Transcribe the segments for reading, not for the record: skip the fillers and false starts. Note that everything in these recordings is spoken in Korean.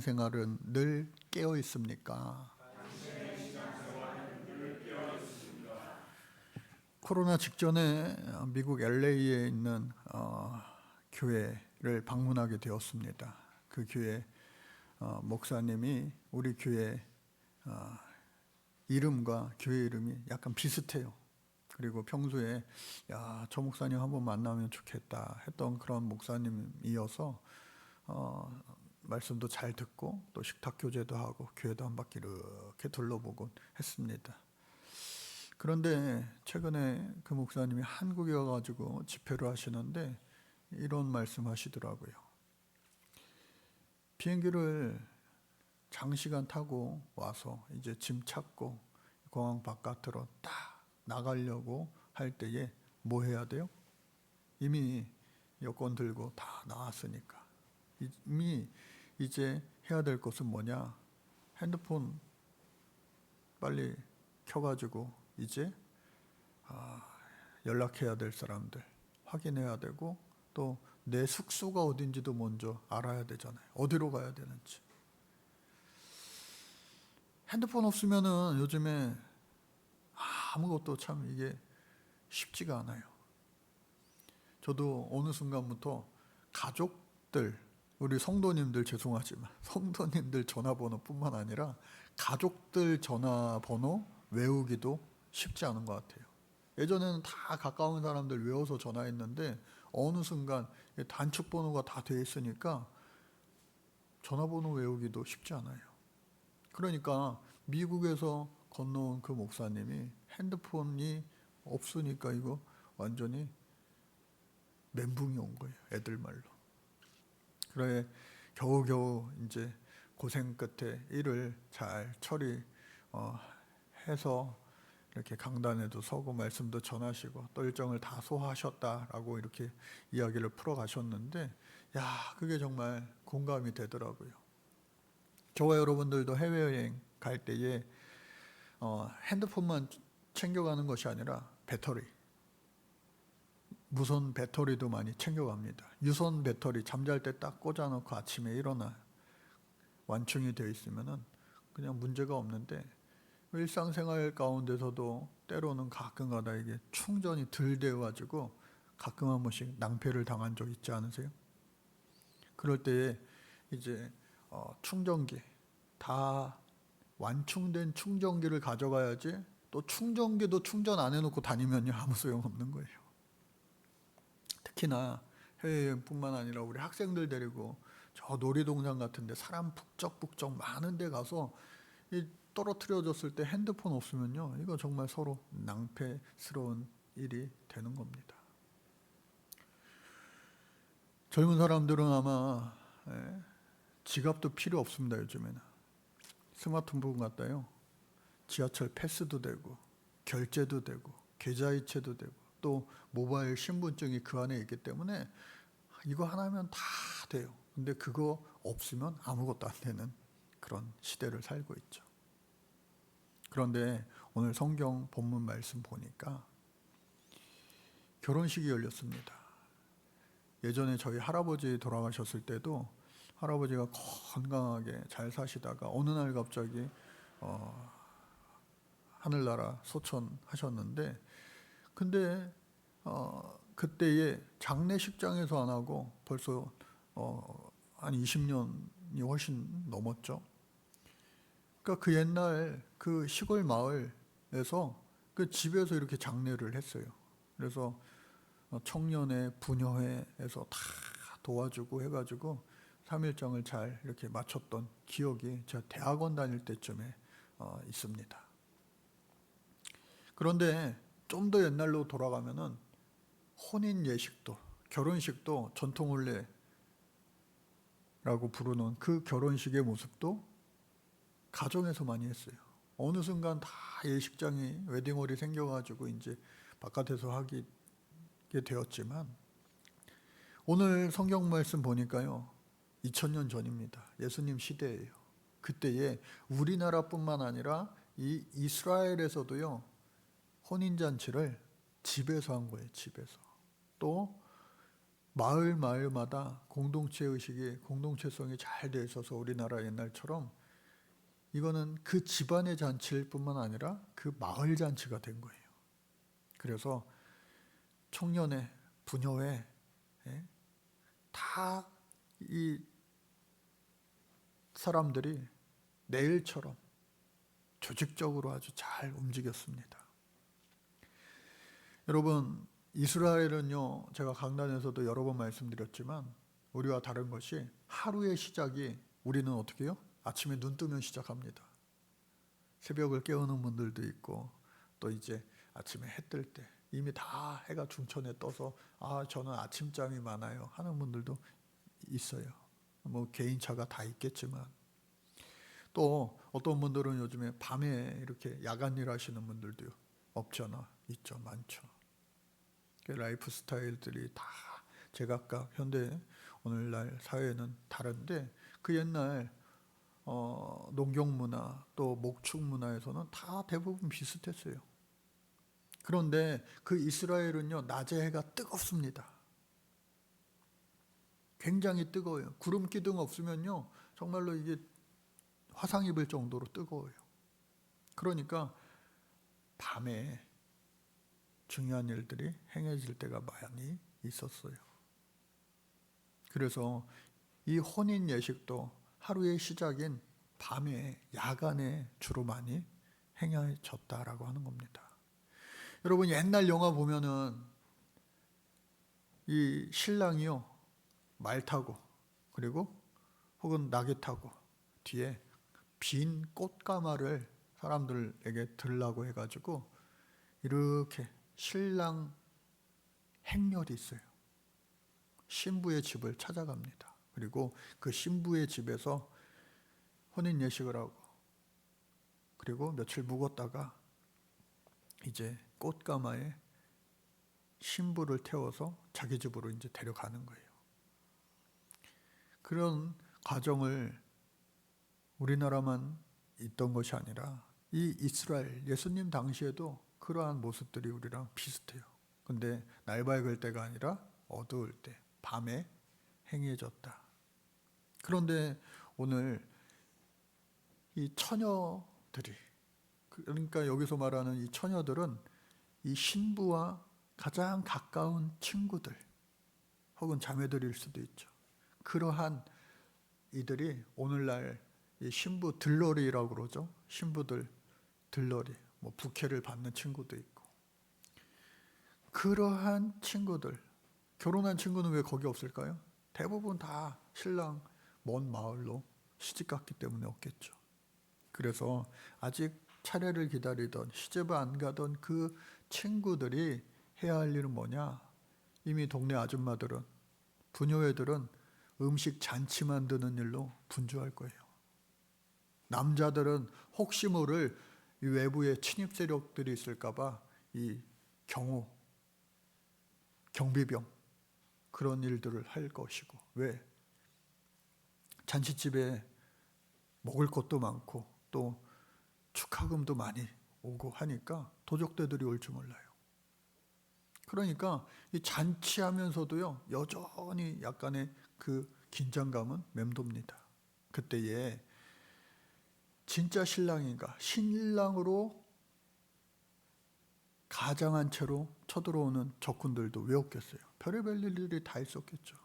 생활은 늘 깨어 있습니까? 코로나 직전에 미국 LA에 있는 교회를 방문하게 되었습니다. 그 교회 목사님이 우리 교회 이름과 교회 이름이 약간 비슷해요. 그리고 평소에 야, 저 목사님 한번 만나면 좋겠다 했던 그런 목사님이어서 말씀도 잘 듣고 또 식탁 교제도 하고 교회도 한 바퀴 이렇게 둘러보곤 했습니다. 그런데 최근에 그 목사님이 한국에 와가지고 집회를 하시는데 이런 말씀 하시더라고요. 비행기를 장시간 타고 와서 이제 짐 찾고 공항 바깥으로 딱 나가려고 할 때에 뭐 해야 돼요? 이미 여권 들고 다 나왔으니까 이미 이제 해야 될 것은 뭐냐? 핸드폰 빨리 켜가지고 이제 연락해야 될 사람들 확인해야 되고 또 내 숙소가 어딘지도 먼저 알아야 되잖아요. 어디로 가야 되는지. 핸드폰 없으면은 요즘에 아무것도 참 이게 쉽지가 않아요. 저도 어느 순간부터 가족들, 우리 성도님들 죄송하지만 성도님들 전화번호뿐만 아니라 가족들 전화번호 외우기도 쉽지 않은 것 같아요. 예전에는 다 가까운 사람들 외워서 전화했는데 어느 순간 단축번호가 다 돼 있으니까 전화번호 외우기도 쉽지 않아요. 그러니까 미국에서 건너온 그 목사님이 핸드폰이 없으니까 이거 완전히 멘붕이 온 거예요. 애들 말로. 그래 겨우겨우 이제 고생 끝에 일을 잘 처리해서 이렇게 강단에도 서고 말씀도 전하시고 또 일정을 다 소화하셨다라고 이렇게 이야기를 풀어가셨는데 야 그게 정말 공감이 되더라고요. 저와 여러분들도 해외여행 갈 때에 핸드폰만 챙겨가는 것이 아니라 배터리, 무선 배터리도 많이 챙겨갑니다. 유선 배터리 잠잘 때 딱 꽂아놓고 아침에 일어나 완충이 되어 있으면은 그냥 문제가 없는데 일상생활 가운데서도 때로는 가끔가다 이게 충전이 덜 되어가지고 가끔 한 번씩 낭패를 당한 적 있지 않으세요? 그럴 때에 이제 충전기 다 완충된 충전기를 가져가야지 또 충전기도 충전 안 해놓고 다니면요 아무 소용없는 거예요. 특히나 해외여행뿐만 아니라 우리 학생들 데리고 저 놀이동산 같은데 사람 북적북적 많은 데 가서 이 떨어뜨려졌을 때 핸드폰 없으면요 이거 정말 서로 낭패스러운 일이 되는 겁니다. 젊은 사람들은 아마 지갑도 필요 없습니다. 요즘에는 스마트폰 갖다요 지하철 패스도 되고 결제도 되고 계좌이체도 되고 또 모바일 신분증이 그 안에 있기 때문에 이거 하나면 다 돼요. 근데 그거 없으면 아무것도 안 되는 그런 시대를 살고 있죠. 그런데 오늘 성경 본문 말씀 보니까 결혼식이 열렸습니다. 예전에 저희 할아버지 돌아가셨을 때도 할아버지가 건강하게 잘 사시다가 어느 날 갑자기 하늘나라 소천하셨는데 근데 그때의 장례식장에서 안 하고 벌써 한 20년이 훨씬 넘었죠. 그러니까 그 옛날 그 시골 마을에서 그 집에서 이렇게 장례를 했어요. 그래서 청년회, 부녀회에서 다 도와주고 해가지고 3일장을 잘 이렇게 마쳤던 기억이 제가 대학원 다닐 때쯤에 있습니다. 그런데 좀 더 옛날로 돌아가면은 혼인 예식도, 결혼식도 전통혼례라고 부르는 그 결혼식의 모습도 가정에서 많이 했어요. 어느 순간 다 예식장이 웨딩홀이 생겨가지고 이제 바깥에서 하게 되었지만 오늘 성경 말씀 보니까요 2000년 전입니다. 예수님 시대예요. 그때에 우리나라뿐만 아니라 이 이스라엘에서도요 혼인잔치를 집에서 한 거예요. 집에서. 또 마을마다 공동체 의식이, 공동체성이 잘 돼 있어서 우리나라 옛날처럼 이거는 그 집안의 잔치일 뿐만 아니라 그 마을 잔치가 된 거예요. 그래서 청년회, 부녀회 다 이 사람들이 내일처럼 조직적으로 아주 잘 움직였습니다. 여러분, 이스라엘은요, 제가 강단에서도 여러 번 말씀드렸지만 우리와 다른 것이 하루의 시작이, 우리는 어떻게 해요? 아침에 눈 뜨면 시작합니다. 새벽을 깨우는 분들도 있고, 또 이제 아침에 해 뜰 때 이미 다 해가 중천에 떠서 저는 아침잠이 많아요 하는 분들도 있어요. 뭐 개인차가 다 있겠지만, 또 어떤 분들은 요즘에 밤에 이렇게 야간 일 하시는 분들도 없잖아, 있죠, 많죠. 라이프 스타일들이 다 제각각 현대 오늘날 사회는 다른데, 그 옛날 농경 문화 또 목축 문화에서는 다 대부분 비슷했어요. 그런데 그 이스라엘은요, 낮에 해가 뜨겁습니다. 굉장히 뜨거워요. 구름 기둥 없으면요, 정말로 이게 화상 입을 정도로 뜨거워요. 그러니까 밤에 중요한 일들이 행해질 때가 많이 있었어요. 그래서 이 혼인 예식도 하루의 시작인 밤에, 야간에 주로 많이 행해졌다라고 하는 겁니다. 여러분, 옛날 영화 보면은 이 신랑이요, 말 타고, 그리고 혹은 낙에 타고 뒤에 빈 꽃가마를 사람들에게 들라고 해가지고 이렇게 신랑 행렬이 있어요. 신부의 집을 찾아갑니다. 그리고 그 신부의 집에서 혼인 예식을 하고, 그리고 며칠 묵었다가 이제 꽃가마에 신부를 태워서 자기 집으로 이제 데려가는 거예요. 그런 과정을 우리나라만 있던 것이 아니라 이 이스라엘, 예수님 당시에도 그러한 모습들이 우리랑 비슷해요. 근데 날 밝을 때가 아니라 어두울 때, 밤에 행해졌다. 그런데 오늘 이 처녀들이, 그러니까 여기서 말하는 이 처녀들은 이 신부와 가장 가까운 친구들 혹은 자매들일 수도 있죠. 그러한 이들이 오늘날 이 신부 들러리라고 그러죠. 신부들 들러리, 뭐 부케를 받는 친구도 있고, 그러한 친구들, 결혼한 친구는 왜 거기 없을까요? 대부분 다 신랑 먼 마을로 시집갔기 때문에 없겠죠. 그래서 아직 차례를 기다리던, 시집 안 가던 그 친구들이 해야 할 일은 뭐냐? 이미 동네 아줌마들은, 부녀회들은 음식 잔치 만드는 일로 분주할 거예요. 남자들은 혹시 모를 이 외부의 침입 세력들이 있을까봐 이 경비병, 그런 일들을 할 것이고, 왜? 잔치집에 먹을 것도 많고 또 축하금도 많이 오고 하니까 도적대들이 올 줄 몰라요. 그러니까 이 잔치하면서도요, 여전히 약간의 그 긴장감은 맴돕니다. 그때에 진짜 신랑인가, 신랑으로 가장한 채로 쳐들어오는 적군들도 왜 없겠어요? 별의별 일들이 다 있었겠죠.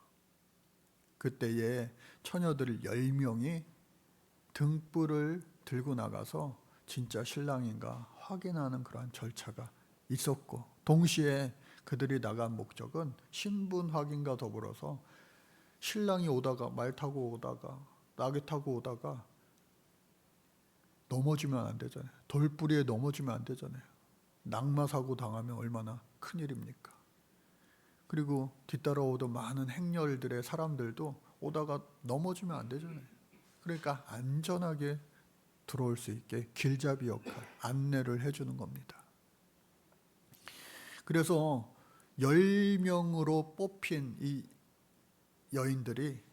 그때에 처녀들 10명이 등불을 들고 나가서 진짜 신랑인가 확인하는 그러한 절차가 있었고, 동시에 그들이 나간 목적은 신분 확인과 더불어서 신랑이 오다가, 말 타고 오다가, 낙에 타고 오다가 넘어지면 안 되잖아요. 돌뿌리에 넘어지면 안 되잖아요. 낙마사고 당하면 얼마나 큰일입니까? 그리고 뒤따라오던 많은 행렬들의 사람들도 오다가 넘어지면 안 되잖아요. 그러니까 안전하게 들어올 수 있게 길잡이 역할, 안내를 해주는 겁니다. 그래서 10명으로 뽑힌 이 여인들이,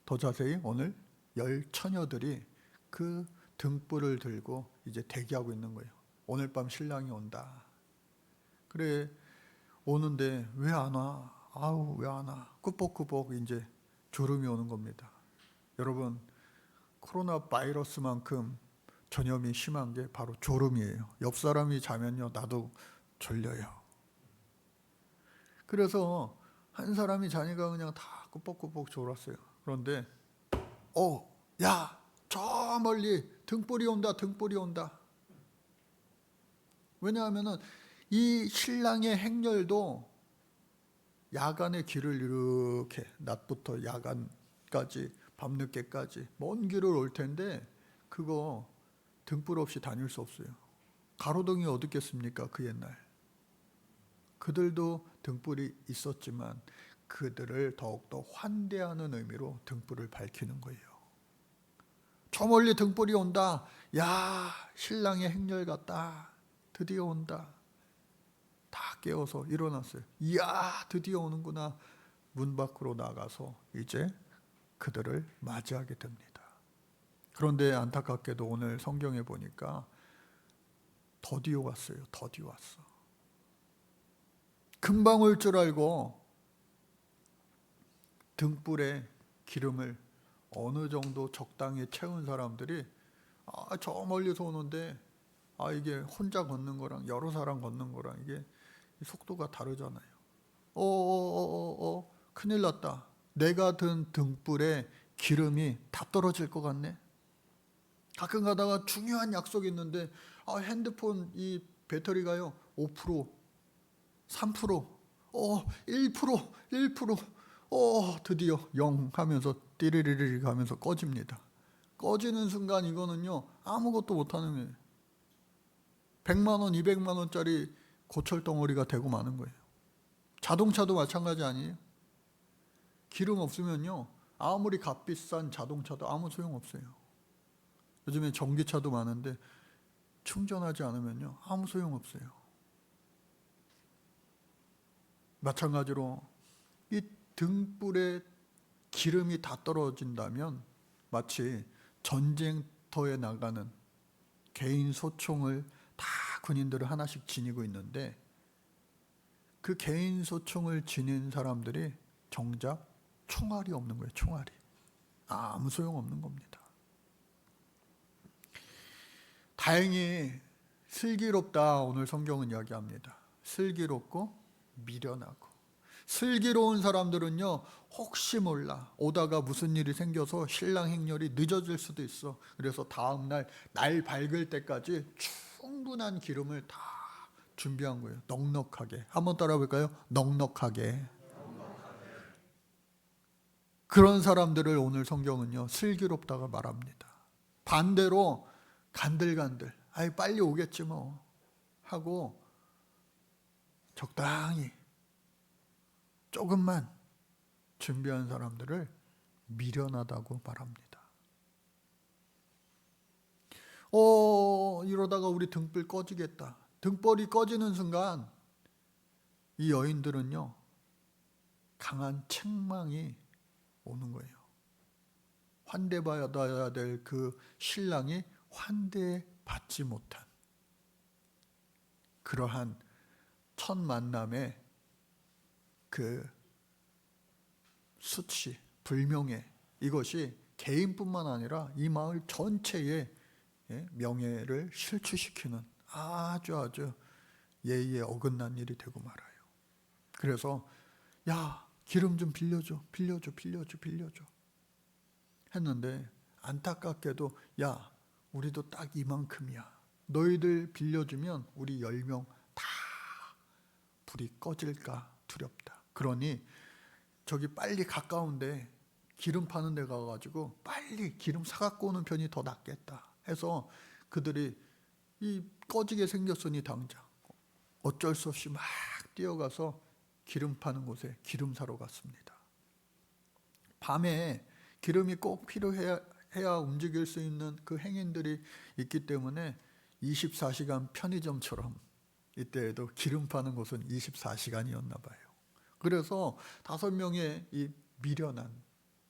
더 자세히 오늘 10처녀들이 그 등불을 들고 이제 대기하고 있는 거예요. 오늘 밤 신랑이 온다. 그래, 오는데 왜 안 와? 아우 왜 안 와? 꾸벅꾸벅 이제 졸음이 오는 겁니다. 여러분, 코로나 바이러스만큼 전염이 심한 게 바로 졸음이에요. 옆 사람이 자면요, 나도 졸려요. 그래서 한 사람이 자니까 그냥 다 꾸벅꾸벅 졸았어요. 그런데 야, 저 멀리 등불이 온다, 등불이 온다. 왜냐하면은 이 신랑의 행렬도 야간의 길을 이렇게 낮부터 야간까지 밤늦게까지 먼 길을 올 텐데 그거 등불 없이 다닐 수 없어요. 가로등이 어디 있겠습니까? 그 옛날. 그들도 등불이 있었지만 그들을 더욱더 환대하는 의미로 등불을 밝히는 거예요. 저 멀리 등불이 온다. 야, 신랑의 행렬 같다. 드디어 온다. 다 깨어서 일어났어요. 이야, 드디어 오는구나. 문 밖으로 나가서 이제 그들을 맞이하게 됩니다. 그런데 안타깝게도 오늘 성경에 보니까 더디 왔어요. 더디 왔어. 금방 올 줄 알고 등불에 기름을 어느 정도 적당히 채운 사람들이 저 멀리서 오는데 이게 혼자 걷는 거랑 여러 사람 걷는 거랑 이게 속도가 다르잖아요. 큰일 났다. 내가 든 등불에 기름이 다 떨어질 것 같네. 가끔 가다가 중요한 약속이 있는데 핸드폰 이 배터리가요 5%, 3%, 1%, 1%, 드디어 0 하면서 띠리리리 하면서 꺼집니다. 꺼지는 순간 이거는요 아무것도 못하는 거예요. 100만 원, 200만 원짜리 고철 덩어리가 되고 마는 거예요. 자동차도 마찬가지 아니에요? 기름 없으면요 아무리 값비싼 자동차도 아무 소용 없어요. 요즘에 전기차도 많은데 충전하지 않으면요 아무 소용 없어요. 마찬가지로 이 등불에 기름이 다 떨어진다면 마치 전쟁터에 나가는 개인 소총을 다 군인들을 하나씩 지니고 있는데 그 개인 소총을 지닌 사람들이 정작 총알이 없는 거예요. 총알이. 아무 소용없는 겁니다. 다행히 슬기롭다 오늘 성경은 이야기합니다. 슬기롭고 미련하고. 슬기로운 사람들은요 혹시 몰라 오다가 무슨 일이 생겨서 신랑 행렬이 늦어질 수도 있어. 그래서 다음날 날 밝을 때까지 충분한 기름을 다 준비한 거예요. 넉넉하게. 한번 따라 볼까요? 넉넉하게. 그런 사람들을 오늘 성경은요 슬기롭다가 말합니다. 반대로 간들간들 빨리 오겠지 뭐 하고 적당히 조금만 준비한 사람들을 미련하다고 말합니다. 이러다가 우리 등불 꺼지겠다. 등불이 꺼지는 순간 이 여인들은요 강한 책망이 오는 거예요. 환대받아야 될 그 신랑이 환대받지 못한 그러한 첫 만남의 그 수치, 불명예 이것이 개인뿐만 아니라 이 마을 전체의 명예를 실추시키는 아주 예의에 어긋난 일이 되고 말아요. 그래서 야 기름 좀 빌려줘 했는데 안타깝게도 야 우리도 딱 이만큼이야. 너희들 빌려주면 우리 10명 다 불이 꺼질까 두렵다. 그러니 저기 빨리 가까운데 기름 파는 데 가가지고 빨리 기름 사갖고 오는 편이 더 낫겠다 해서 그들이 이 꺼지게 생겼으니 당장 어쩔 수 없이 막 뛰어가서 기름 파는 곳에 기름 사러 갔습니다. 밤에 기름이 꼭 필요해야 움직일 수 있는 그 행인들이 있기 때문에 24시간 편의점처럼 이때에도 기름 파는 곳은 24시간이었나 봐요. 그래서 5명의 이 미련한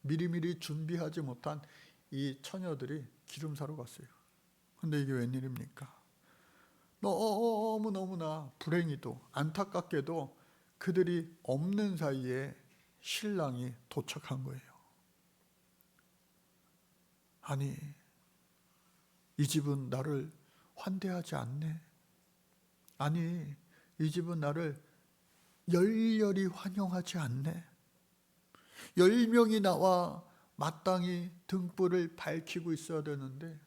미리미리 준비하지 못한 이 처녀들이 기름 사러 갔어요. 근데 이게 웬일입니까? 너무나 불행히도 안타깝게도 그들이 없는 사이에 신랑이 도착한 거예요. 아니, 이 집은 나를 환대하지 않네. 아니, 이 집은 나를 열렬히 환영하지 않네. 10명이 나와 마땅히 등불을 밝히고 있어야 되는데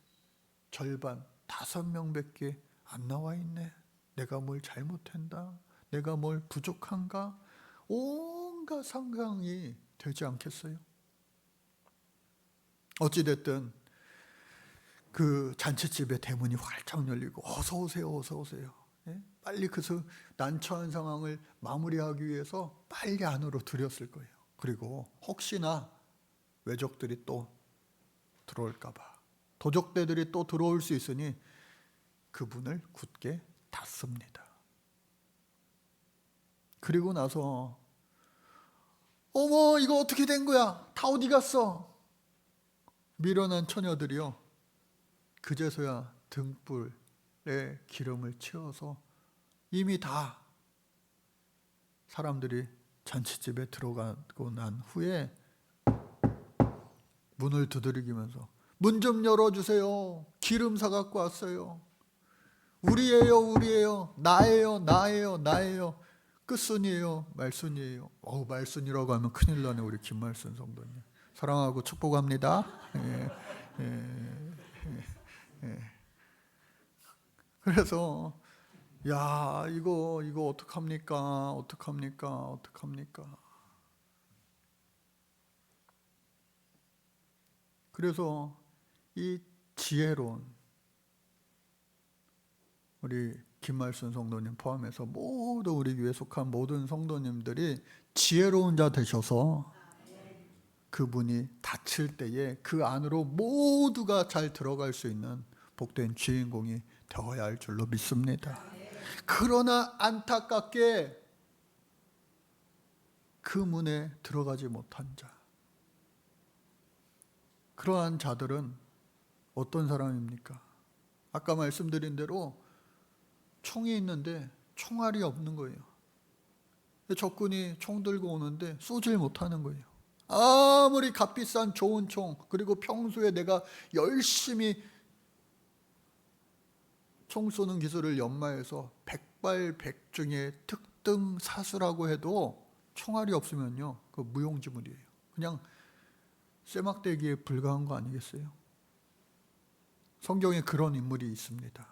절반 5명밖에 안 나와 있네. 내가 뭘 잘못했나? 내가 뭘 부족한가? 온갖 상상이 되지 않겠어요? 어찌됐든 그 잔치집의 대문이 활짝 열리고 어서 오세요, 어서 오세요. 예? 빨리 그 난처한 상황을 마무리하기 위해서 빨리 안으로 들였을 거예요. 그리고 혹시나 외적들이 또 들어올까 봐, 도적대들이 또 들어올 수 있으니 그 문을 굳게 닫습니다. 그리고 나서 어머, 이거 어떻게 된 거야? 다 어디 갔어? 미련한 처녀들이요, 그제서야 등불에 기름을 채워서 이미 다 사람들이 잔치집에 들어가고 난 후에 문을 두드리면서 문 좀 열어주세요. 기름 사갖고 왔어요. 우리예요, 우리예요. 나예요, 나예요, 나예요. 끝순이에요, 말순이에요. 말순이라고 하면 큰일 나네, 우리 김말순 성도님. 사랑하고 축복합니다. 예, 예, 예. 그래서 야, 이거 어떡합니까? 어떡합니까? 어떡합니까? 그래서 이 지혜로운 우리 김말순 성도님 포함해서 모두 우리 교회에 속한 모든 성도님들이 지혜로운 자 되셔서 그분이 닫힐 때에 그 안으로 모두가 잘 들어갈 수 있는 복된 주인공이 되어야 할 줄로 믿습니다. 그러나 안타깝게 그 문에 들어가지 못한 자, 그러한 자들은 어떤 사람입니까? 아까 말씀드린 대로 총이 있는데 총알이 없는 거예요. 적군이 총 들고 오는데 쏘질 못하는 거예요. 아무리 값비싼 좋은 총, 그리고 평소에 내가 열심히 총 쏘는 기술을 연마해서 백발백중의 특등 사수라고 해도 총알이 없으면요, 그 무용지물이에요. 그냥 쇠막대기에 불과한 거 아니겠어요? 성경에 그런 인물이 있습니다.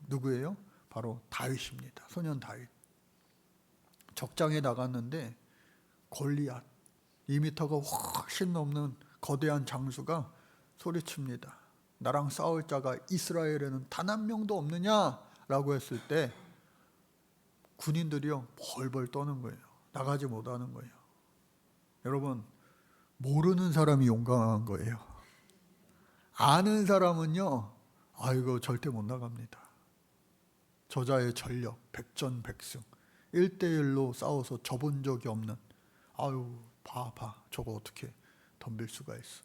누구예요? 바로 다윗입니다. 소년 다윗. 적장에 나갔는데 골리앗, 2m가 훨씬 넘는 거대한 장수가 소리칩니다. 나랑 싸울 자가 이스라엘에는 단 한 명도 없느냐? 라고 했을 때 군인들이요, 벌벌 떠는 거예요. 나가지 못하는 거예요. 여러분, 모르는 사람이 용감한 거예요. 아는 사람은요, 아이고 절대 못 나갑니다. 저자의 전력, 백전백승, 1대1로 싸워서 져본 적이 없는, 아유 봐 저거 어떻게 덤빌 수가 있어.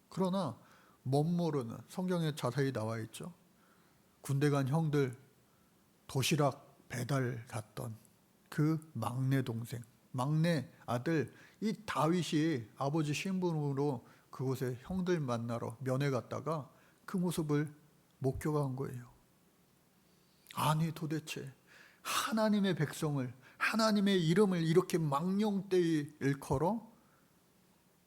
그러나 못 모르는, 성경에 자세히 나와 있죠. 군대 간 형들 도시락 배달 갔던 그 막내 동생, 막내 아들, 이 다윗이 아버지 신분으로 그곳에 형들 만나러 면회 갔다가 그 모습을 목격한 거예요. 아니 도대체 하나님의 백성을, 하나님의 이름을 이렇게 망령되이 일컬어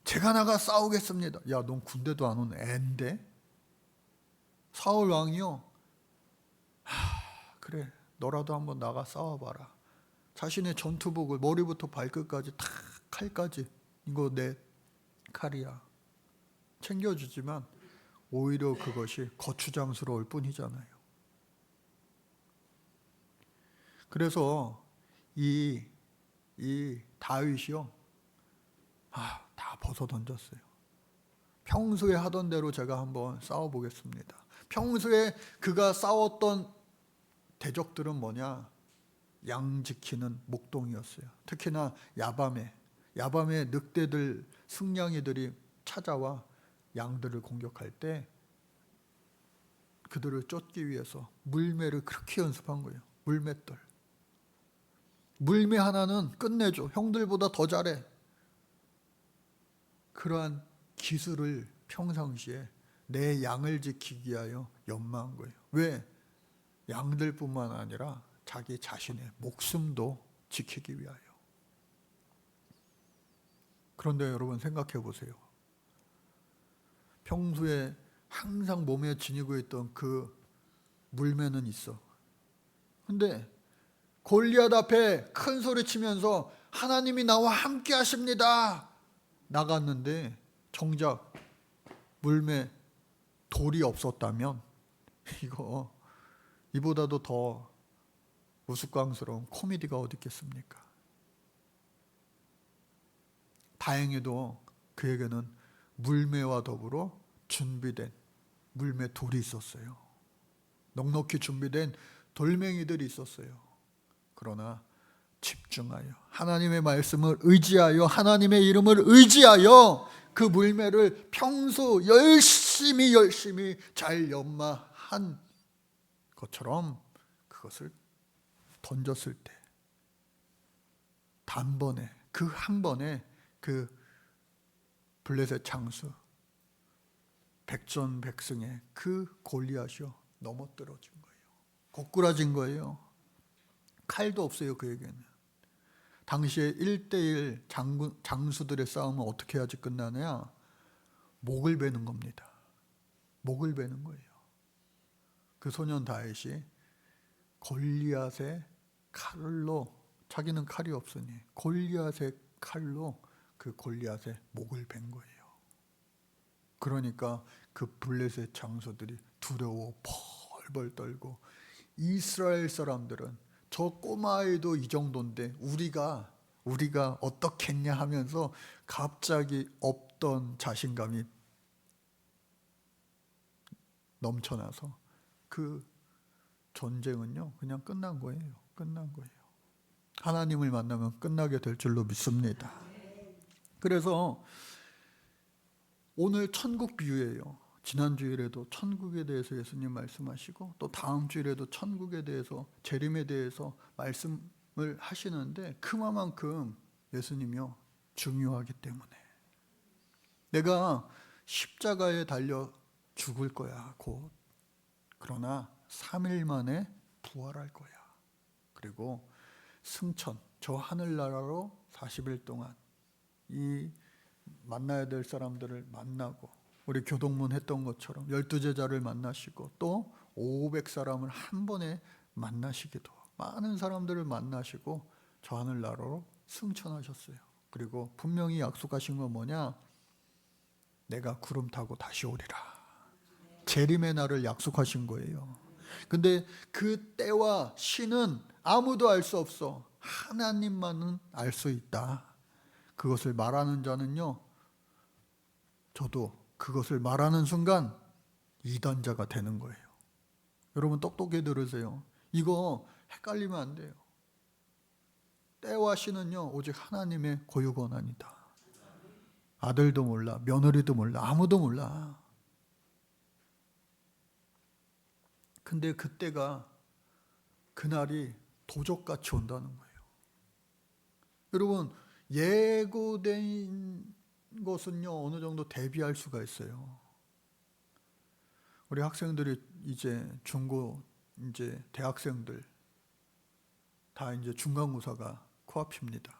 제가 나가 싸우겠습니다. 야, 넌 군대도 안 온 애인데? 사울 왕이요, 그래 너라도 한번 나가 싸워봐라. 자신의 전투복을 머리부터 발끝까지 다 칼까지, 이거 내 칼이야, 챙겨주지만 오히려 그것이 거추장스러울 뿐이잖아요. 그래서 이 다윗이요, 다 벗어던졌어요. 평소에 하던 대로 제가 한번 싸워보겠습니다. 평소에 그가 싸웠던 대적들은 뭐냐? 양 지키는 목동이었어요. 특히나 야밤에 늑대들, 승냥이들이 찾아와 양들을 공격할 때 그들을 쫓기 위해서 물매를 그렇게 연습한 거예요. 물맷돌. 물매 하나는 끝내줘. 형들보다 더 잘해. 그러한 기술을 평상시에 내 양을 지키기 위하여 연마한 거예요. 왜? 양들뿐만 아니라 자기 자신의 목숨도 지키기 위하여. 그런데 여러분 생각해 보세요. 평소에 항상 몸에 지니고 있던 그 물매는 있어. 근데 골리앗 앞에 큰 소리 치면서 하나님이 나와 함께 하십니다. 나갔는데 정작 물매 돌이 없었다면 이보다도 더 우스꽝스러운 코미디가 어디 있겠습니까? 다행히도 그에게는 물매와 더불어 준비된 물매 돌이 있었어요. 넉넉히 준비된 돌멩이들이 있었어요. 그러나 집중하여 하나님의 말씀을 의지하여 하나님의 이름을 의지하여 그 물매를 평소 열심히 잘 연마한 것처럼 그것을 던졌을 때 단번에 그 한 번에 그 블레셋 장수 백전백승의 그 골리앗이요 넘어뜨려진 거예요. 고꾸라진 거예요. 칼도 없어요. 그에게는. 당시에 1대1 장수들의 싸움은 어떻게 해야지 끝나냐? 목을 베는 겁니다. 목을 베는 거예요. 그 소년 다윗이 골리앗의 칼로, 자기는 칼이 없으니 골리앗의 칼로 그 골리앗의 목을 벤 거예요. 그러니까 그 블레셋 장수들이 두려워 벌벌 떨고, 이스라엘 사람들은 저 꼬마아이도 이 정도인데 우리가 어떻겠냐 하면서 갑자기 없던 자신감이 넘쳐나서 그 전쟁은요 그냥 끝난 거예요. 끝난 거예요. 하나님을 만나면 끝나게 될 줄로 믿습니다. 그래서 오늘 천국 비유예요. 지난 주일에도 천국에 대해서 예수님 말씀하시고 또 다음 주일에도 천국에 대해서, 재림에 대해서 말씀을 하시는데 그만큼 예수님이요 중요하기 때문에 내가 십자가에 달려 죽을 거야 곧. 그러나 3일 만에 부활할 거야. 그리고 승천, 저 하늘나라로 40일 동안 이 만나야 될 사람들을 만나고, 우리 교동문 했던 것처럼 12제자를 만나시고 또 500사람을 한 번에 만나시기도, 많은 사람들을 만나시고 저 하늘나라로 승천하셨어요. 그리고 분명히 약속하신 건 뭐냐? 내가 구름 타고 다시 오리라. 재림의 날을 약속하신 거예요. 근데 그 때와 시는 아무도 알 수 없어. 하나님만은 알 수 있다. 그것을 말하는 자는요, 저도 그것을 말하는 순간 이단자가 되는 거예요. 여러분 똑똑히 들으세요. 이거 헷갈리면 안 돼요. 때와 시는요 오직 하나님의 고유 권한이다. 아들도 몰라, 며느리도 몰라, 아무도 몰라. 근데 그때가, 그날이 도적같이 온다는 거예요. 여러분 예고된 것은요 어느 정도 대비할 수가 있어요. 우리 학생들이 이제 중고, 이제 대학생들 다 이제 중간고사가 코앞입니다.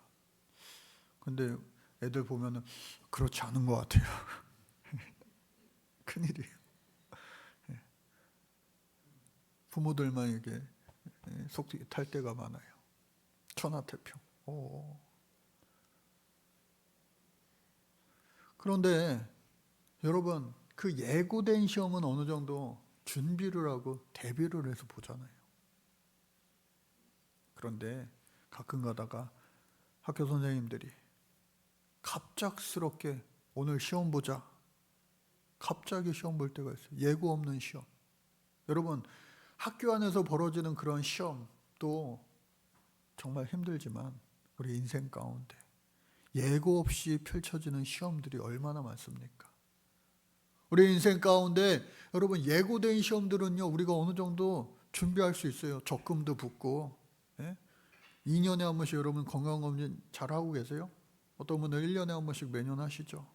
근데 애들 보면은 그렇지 않은 것 같아요. 큰일이에요. 부모들만 이게 속 탈 때가 많아요. 천하태평. 그런데 여러분 그 예고된 시험은 어느 정도 준비를 하고 대비를 해서 보잖아요. 그런데 가끔 가다가 학교 선생님들이 갑작스럽게 오늘 시험 보자, 갑자기 시험 볼 때가 있어요. 예고 없는 시험. 여러분 학교 안에서 벌어지는 그런 시험도 정말 힘들지만 우리 인생 가운데 예고 없이 펼쳐지는 시험들이 얼마나 많습니까? 우리 인생 가운데 여러분 예고된 시험들은요 우리가 어느 정도 준비할 수 있어요. 적금도 붙고, 2년에 한 번씩 여러분 건강검진 잘 하고 계세요? 어떤 분은 1년에 한 번씩 매년 하시죠.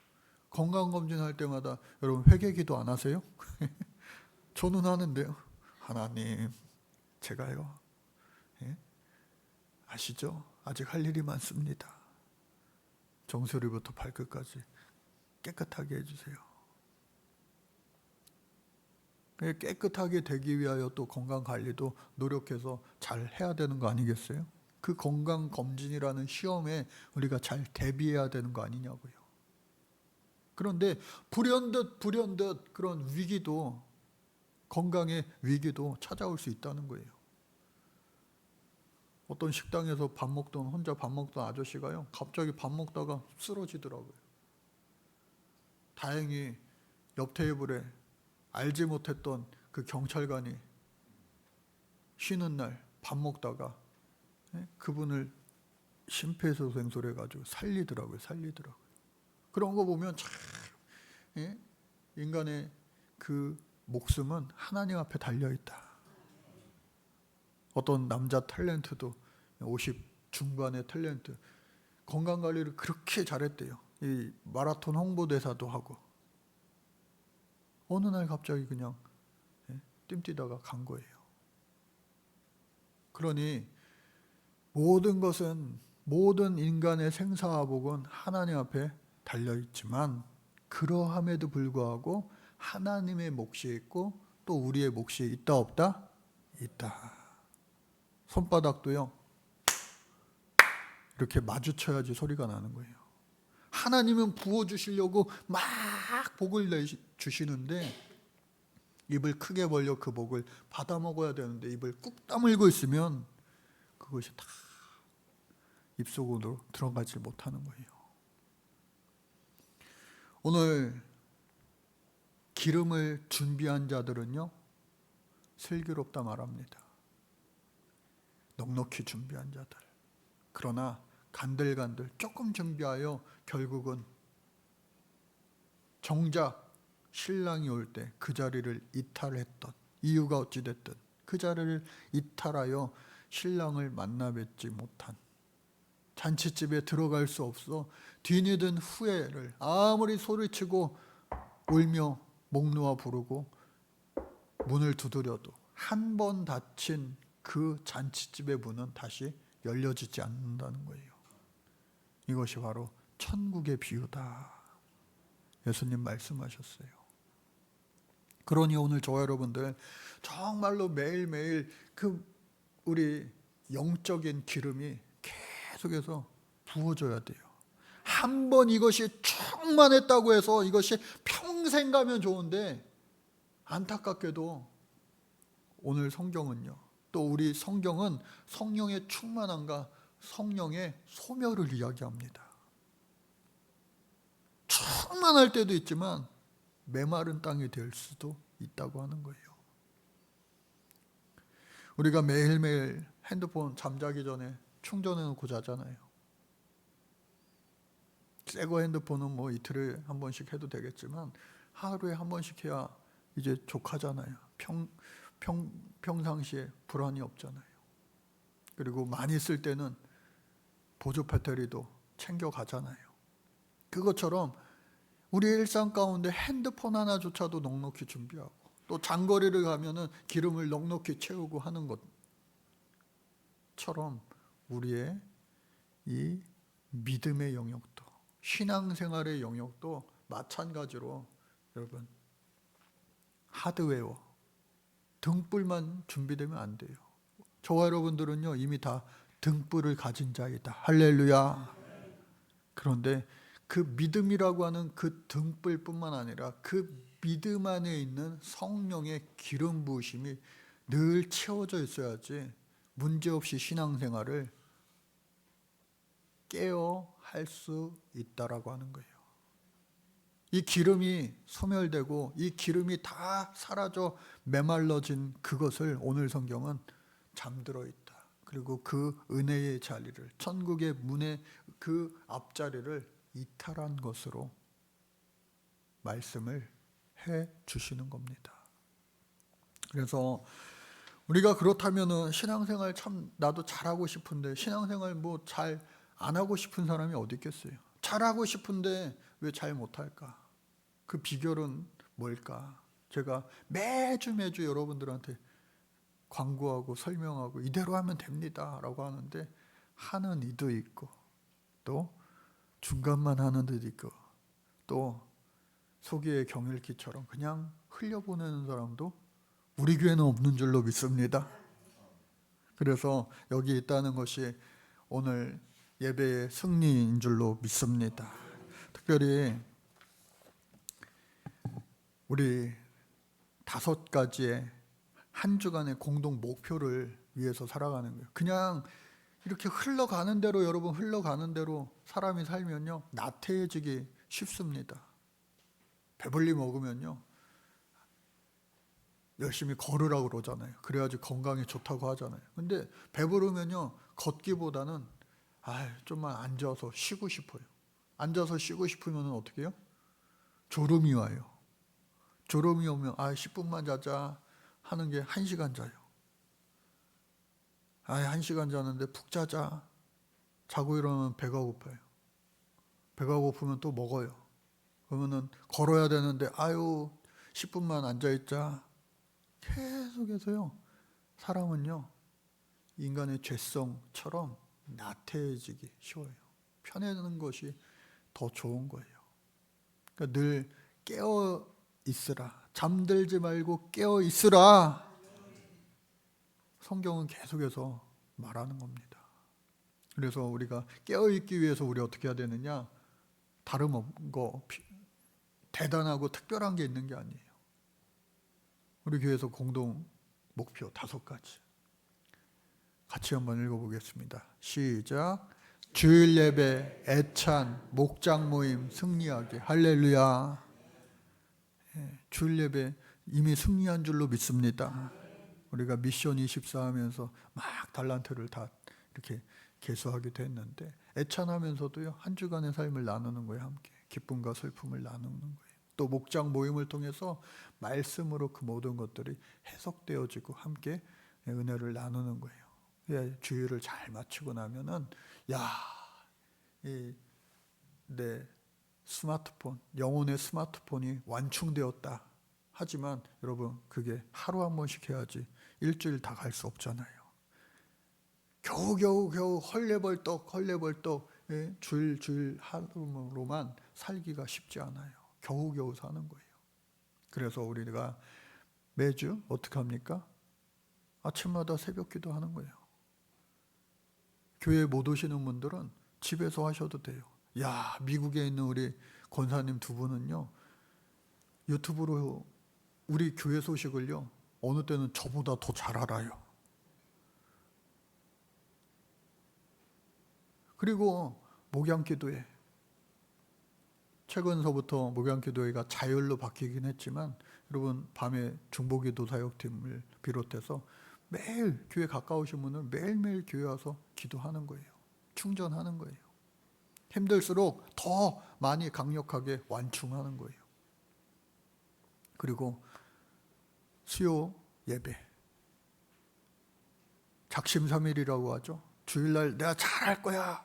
건강검진 할 때마다 여러분 회개기도 안 하세요? 저는 하는데요. 하나님, 제가요, 예? 아시죠? 아직 할 일이 많습니다. 정수리부터 발끝까지 깨끗하게 해주세요. 깨끗하게 되기 위하여 또 건강관리도 노력해서 잘 해야 되는 거 아니겠어요? 그 건강검진이라는 시험에 우리가 잘 대비해야 되는 거 아니냐고요. 그런데 불현듯 그런 위기도, 건강의 위기도 찾아올 수 있다는 거예요. 어떤 식당에서 혼자 밥 먹던 아저씨가요, 갑자기 밥 먹다가 쓰러지더라고요. 다행히 옆 테이블에 알지 못했던 그 경찰관이 쉬는 날 밥 먹다가 그분을 심폐소생술 해가지고 살리더라고요. 그런 거 보면 참 인간의 그 목숨은 하나님 앞에 달려있다. 어떤 남자 탤런트도 50 중반의 탤런트, 건강관리를 그렇게 잘했대요. 이 마라톤 홍보대사도 하고 어느 날 갑자기 그냥 뜀뛰다가 간 거예요. 그러니 모든 인간의 생사화복은 하나님 앞에 달려있지만 그러함에도 불구하고 하나님의 몫이 있고 또 우리의 몫이 있다 없다? 있다. 손바닥도요, 이렇게 마주쳐야지 소리가 나는 거예요. 하나님은 부어주시려고 막 복을 주시는데 입을 크게 벌려 그 복을 받아 먹어야 되는데 입을 꾹 다물고 있으면 그것이 다 입속으로 들어가지 못하는 거예요. 오늘 기름을 준비한 자들은요, 슬기롭다 말합니다. 넉넉히 준비한 자들. 그러나 간들간들 조금 준비하여 결국은 정작 신랑이 올 때 그 자리를 이탈했던 이유가 어찌됐든 그 자리를 이탈하여 신랑을 만나 뵙지 못한, 잔치집에 들어갈 수 없어 뒤늦은 후회를 아무리 소리치고 울며 목 놓아 부르고 문을 두드려도 한 번 닫힌 그 잔치집의 문은 다시 열려지지 않는다는 거예요. 이것이 바로 천국의 비유다. 예수님 말씀하셨어요. 그러니 오늘 저와 여러분들 정말로 매일매일 그 우리 영적인 기름이 계속해서 부어져야 돼요. 한 번 이것이 충만했다고 해서 이것이 평생 가면 좋은데, 안타깝게도 오늘 성경은요, 또 우리 성경은 성령의 충만함과 성령의 소멸을 이야기합니다. 충만할 때도 있지만 메마른 땅이 될 수도 있다고 하는 거예요. 우리가 매일매일 핸드폰 잠자기 전에 충전해 놓고 자잖아요. 새거 핸드폰은 뭐 이틀에 한 번씩 해도 되겠지만 하루에 한 번씩 해야 이제 족하잖아요. 평상시에 불안이 없잖아요. 그리고 많이 쓸 때는 보조 배터리도 챙겨가잖아요. 그것처럼 우리 일상 가운데 핸드폰 하나조차도 넉넉히 준비하고 또 장거리를 가면은 기름을 넉넉히 채우고 하는 것처럼 우리의 이 믿음의 영역도, 신앙생활의 영역도 마찬가지로 여러분, 하드웨어, 등불만 준비되면 안 돼요. 저와 여러분들은요 이미 다 등불을 가진 자이다. 할렐루야. 그런데 그 믿음이라고 하는 그 등불뿐만 아니라 그 믿음 안에 있는 성령의 기름 부으심이 늘 채워져 있어야지 문제없이 신앙생활을 깨어 할 수 있다라고 하는 거예요. 이 기름이 소멸되고 이 기름이 다 사라져 메말라진 그것을 오늘 성경은 잠들어 있다. 그리고 그 은혜의 자리를, 천국의 문의 그 앞자리를 이탈한 것으로 말씀을 해 주시는 겁니다. 그래서 우리가 그렇다면은 신앙생활 참 나도 잘하고 싶은데 신앙생활 뭐 잘 안 하고 싶은 사람이 어디 있겠어요? 잘하고 싶은데 왜 잘 못할까? 그 비결은 뭘까? 제가 매주 여러분들한테 광고하고 설명하고 이대로 하면 됩니다 라고 하는데 하는 이도 있고 또 중간만 하는 데도 있고 또 소기의 경읽기처럼 그냥 흘려보내는 사람도 우리 교회는 없는 줄로 믿습니다. 그래서 여기 있다는 것이 오늘 예배의 승리인 줄로 믿습니다. 특별히 우리 5가지의 한 주간의 공동 목표를 위해서 살아가는 거예요. 그냥 이렇게 흘러가는 대로 여러분 흘러가는 대로 사람이 살면요 나태해지기 쉽습니다. 배불리 먹으면요 열심히 걸으라고 그러잖아요. 그래야지 건강에 좋다고 하잖아요. 근데 배부르면요 걷기보다는 좀만 앉아서 쉬고 싶어요. 앉아서 쉬고 싶으면 어떻게 해요? 졸음이 와요. 졸음이 오면 10분만 자자 하는 게 1시간 자요. 1시간 자는데 푹 자자. 자고 일어나면 배가 고파요. 배가 고프면 또 먹어요. 그러면은 걸어야 되는데 10분만 앉아있자. 계속해서요. 사람은요. 인간의 죄성처럼 나태해지기 쉬워요. 편해지는 것이 더 좋은 거예요. 그러니까 늘 깨어 있으라. 잠들지 말고 깨어 있으라. 성경은 계속해서 말하는 겁니다. 그래서 우리가 깨어 있기 위해서 우리 어떻게 해야 되느냐? 다름없는 거 대단하고 특별한 게 있는 게 아니에요. 우리 교회에서 공동 목표 5가지. 같이 한번 읽어보겠습니다. 시작. 주일 예배, 애찬, 목장 모임, 승리하기. 할렐루야. 주일 예배 이미 승리한 줄로 믿습니다. 우리가 미션 24 하면서 막 달란트를 다 이렇게 개수하기도 했는데 애찬하면서도요 한 주간의 삶을 나누는 거예요. 함께 기쁨과 슬픔을 나누는 거예요. 또 목장 모임을 통해서 말씀으로 그 모든 것들이 해석되어지고 함께 은혜를 나누는 거예요. 주일을 잘 마치고 나면은 내 스마트폰, 영혼의 스마트폰이 완충되었다. 하지만 여러분 그게 하루 한 번씩 해야지 일주일 다 갈 수 없잖아요. 겨우 헐레벌떡 주일 하루로만 살기가 쉽지 않아요. 겨우 사는 거예요. 그래서 우리가 매주 어떻게 합니까? 아침마다 새벽 기도하는 거예요. 교회 못 오시는 분들은 집에서 하셔도 돼요. 미국에 있는 우리 권사님 2분은요 유튜브로 우리 교회 소식을요 어느 때는 저보다 더 잘 알아요. 그리고 목양기도회, 최근서부터 목양기도회가 자율로 바뀌긴 했지만 여러분 밤에 중보기도 사역팀을 비롯해서 매일 교회 가까우신 분은 매일매일 교회 와서 기도하는 거예요. 충전하는 거예요. 힘들수록 더 많이 강력하게 완충하는 거예요. 그리고 수요 예배, 작심삼일이라고 하죠. 주일날 내가 잘할 거야.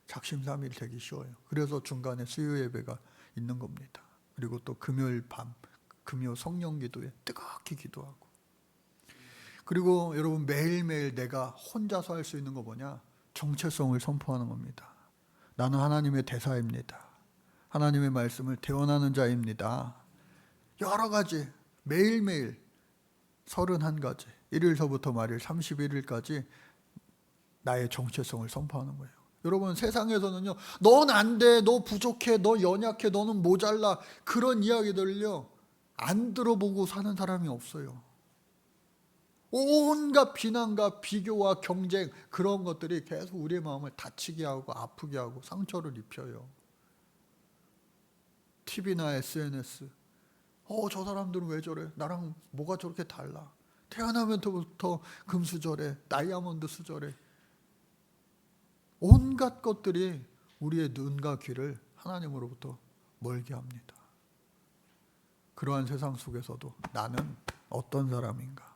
작심삼일 되기 쉬워요. 그래서 중간에 수요 예배가 있는 겁니다. 그리고 또 금요일 밤, 금요 성령 기도에 뜨겁게 기도하고. 그리고 여러분 매일매일 내가 혼자서 할 수 있는 거 뭐냐? 정체성을 선포하는 겁니다. 나는 하나님의 대사입니다. 하나님의 말씀을 대언하는 자입니다. 여러 가지 매일매일 31가지 1일서부터 말일 31일까지 나의 정체성을 선포하는 거예요. 여러분 세상에서는요 넌 안 돼, 너 부족해, 너 연약해, 너는 모자라 그런 이야기들을요 안 들어보고 사는 사람이 없어요. 온갖 비난과 비교와 경쟁 그런 것들이 계속 우리의 마음을 다치게 하고 아프게 하고 상처를 입혀요. TV나 SNS 저 사람들은 왜 저래? 나랑 뭐가 저렇게 달라? 태어나면부터 금수저래, 다이아몬드 수저래. 온갖 것들이 우리의 눈과 귀를 하나님으로부터 멀게 합니다. 그러한 세상 속에서도 나는 어떤 사람인가?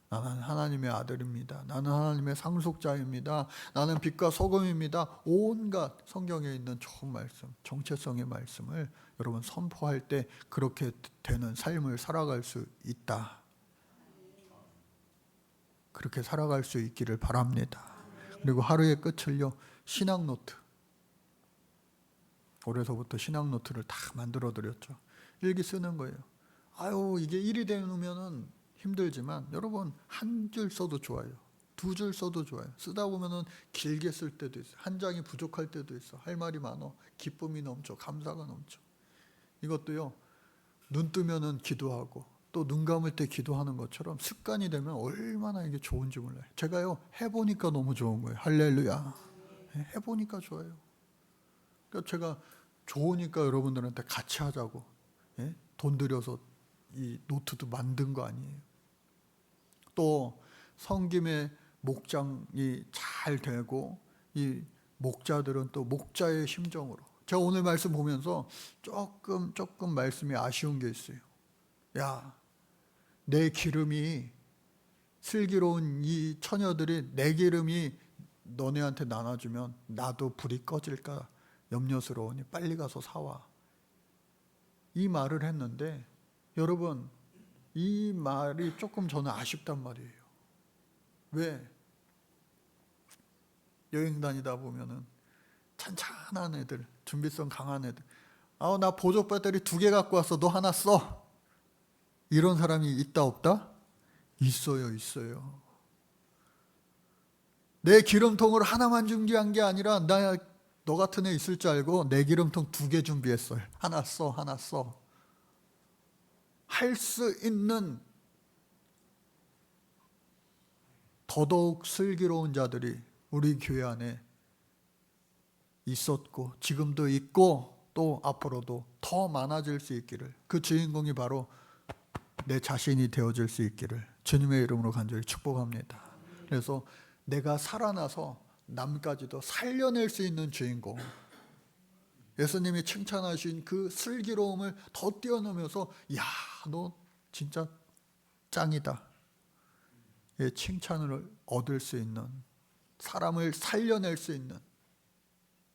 나는 하나님의 아들입니다. 나는 하나님의 상속자입니다. 나는 빛과 소금입니다. 온갖 성경에 있는 좋은 말씀, 정체성의 말씀을 여러분 선포할 때 그렇게 되는 삶을 살아갈 수 있다. 그렇게 살아갈 수 있기를 바랍니다. 그리고 하루의 끝을요, 신앙 노트. 올해서부터 신앙 노트를 다 만들어 드렸죠. 일기 쓰는 거예요. 아유, 이게 일이 되면은 힘들지만 여러분 한 줄 써도 좋아요. 두 줄 써도 좋아요. 쓰다 보면은 길게 쓸 때도 있어요. 한 장이 부족할 때도 있어. 할 말이 많어. 기쁨이 넘쳐. 감사가 넘쳐. 이것도요, 눈 뜨면은 기도하고 또 눈 감을 때 기도하는 것처럼 습관이 되면 얼마나 이게 좋은지 몰라요. 제가요, 해보니까 너무 좋은 거예요. 할렐루야. 해보니까 좋아요. 그러니까 제가 좋으니까 여러분들한테 같이 하자고, 돈 들여서 이 노트도 만든 거 아니에요. 또 섬김의 목장이 잘 되고 이 목자들은 또 목자의 심정으로, 제가 오늘 말씀 보면서 조금 말씀이 아쉬운 게 있어요. 야, 내 기름이, 슬기로운 이 처녀들이 내 기름이 너네한테 나눠주면 나도 불이 꺼질까 염려스러우니 빨리 가서 사와. 이 말을 했는데 여러분, 이 말이 조금 저는 아쉽단 말이에요. 왜? 여행 다니다 보면은 찬찬한 애들, 준비성 강한 애들, 나 보조 배터리 2개 갖고 왔어, 너 하나 써. 이런 사람이 있다 없다? 있어요. 내 기름통을 하나만 준비한 게 아니라 너 같은 애 있을 줄 알고 내 기름통 2개 준비했어요. 하나 써. 할 수 있는 더더욱 슬기로운 자들이 우리 교회 안에 있었고 지금도 있고 또 앞으로도 더 많아질 수 있기를, 그 주인공이 바로 내 자신이 되어질 수 있기를 주님의 이름으로 간절히 축복합니다. 그래서 내가 살아나서 남까지도 살려낼 수 있는 주인공, 예수님이 칭찬하신 그 슬기로움을 더 뛰어넘어서 야, 너 진짜 짱이다, 예, 칭찬을 얻을 수 있는, 사람을 살려낼 수 있는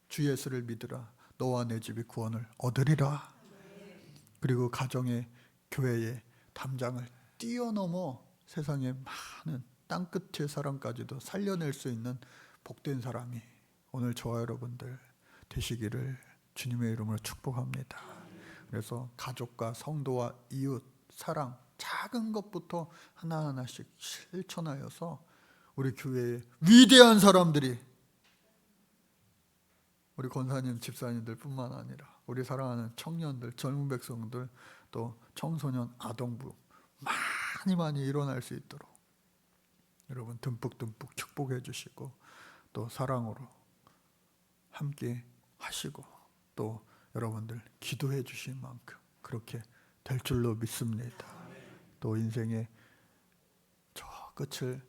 주 예수를 믿으라. 너와 내 집이 구원을 얻으리라. 그리고 가정의, 교회의 담장을 뛰어넘어 세상의 많은 땅끝의 사람까지도 살려낼 수 있는 복된 사람이 오늘 저와 여러분들 되시기를 주님의 이름으로 축복합니다. 그래서 가족과 성도와 이웃, 사랑, 작은 것부터 하나하나씩 실천하여서 우리 교회의 위대한 사람들이, 우리 권사님, 집사님들 뿐만 아니라 우리 사랑하는 청년들, 젊은 백성들, 또 청소년, 아동부 많이 일어날 수 있도록 여러분 듬뿍 축복해 주시고 또 사랑으로 함께 하시고 또 여러분들 기도해 주신 만큼 그렇게 될 줄로 믿습니다. 또 인생의 저 끝을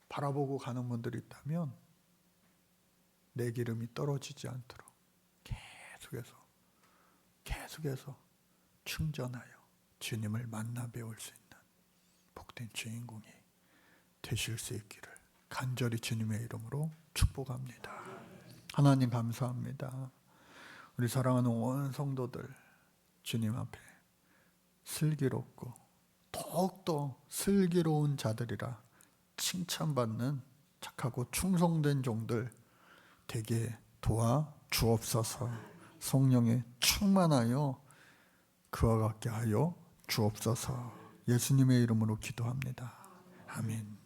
바라보고 가는 분들이 있다면 내 기름이 떨어지지 않도록 계속해서 충전하여 주님을 만나 배울 수 있는 복된 주인공이 되실 수 있기를 간절히 주님의 이름으로 축복합니다. 하나님 감사합니다. 우리 사랑하는 온 성도들 주님 앞에 슬기롭고 더욱더 슬기로운 자들이라 칭찬받는 착하고 충성된 종들 되게 도와 주옵소서. 성령에 충만하여 그와 같게 하여 주옵소서. 예수님의 이름으로 기도합니다. 아멘.